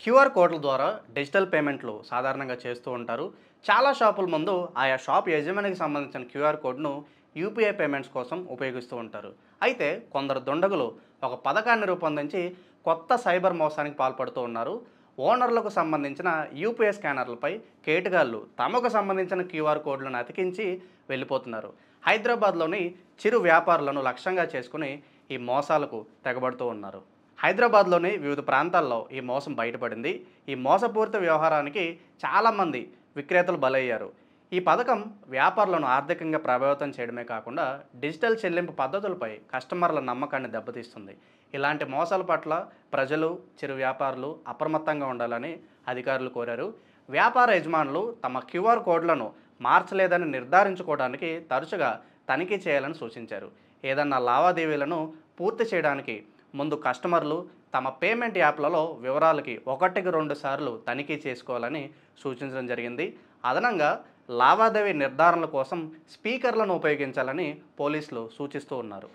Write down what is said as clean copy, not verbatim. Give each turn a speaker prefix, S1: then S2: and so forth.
S1: QR కోడ్ల ద్వారా digital పేమెంట్లు సాధారణంగా చేస్తూ ఉంటారు. చాలా షాపుల ముందు ఆయా షాప్ యజమానికి సంబంధించిన క్యూఆర్ కోడ్ను యూపీఐ పేమెంట్స్ కోసం ఉపయోగిస్తూ ఉంటారు. అయితే కొందరు దుండగులు ఒక పథకాన్ని రూపొందించి కొత్త సైబర్ మోసానికి పాల్పడుతూ ఉన్నారు. ఓనర్లకు సంబంధించిన యూపీఐ స్కానర్లపై కేటుగాళ్లు తమకు సంబంధించిన క్యూఆర్ కోడ్లను అతికించి వెళ్ళిపోతున్నారు. హైదరాబాద్లోని చిరు వ్యాపారులను లక్ష్యంగా చేసుకుని ఈ మోసాలకు తెగబడుతూ ఉన్నారు. హైదరాబాద్లోని వివిధ ప్రాంతాల్లో ఈ మోసం బయటపడింది. ఈ మోసపూరిత వ్యవహారానికి చాలామంది విక్రేతలు బలయ్యారు. ఈ పథకం వ్యాపారులను ఆర్థికంగా ప్రభావితం చేయడమే కాకుండా డిజిటల్ చెల్లింపు పద్ధతులపై కస్టమర్ల నమ్మకాన్ని దెబ్బతీస్తుంది. ఇలాంటి మోసాల పట్ల ప్రజలు, చిరు వ్యాపారులు అప్రమత్తంగా ఉండాలని అధికారులు కోరారు. వ్యాపార యజమానులు తమ క్యూఆర్ కోడ్లను మార్చలేదని నిర్ధారించుకోవడానికి తరచుగా తనిఖీ చేయాలని సూచించారు. ఏదన్నా లావాదేవీలను పూర్తి చేయడానికి ముందు కస్టమర్లు తమ పేమెంట్ యాప్లలో వివరాలకి 1-2 సార్లు తనిఖీ చేసుకోవాలని సూచించడం జరిగింది. అదనంగా లావాదేవీ నిర్ధారణల కోసం స్పీకర్లను ఉపయోగించాలని పోలీసులు సూచిస్తూ ఉన్నారు.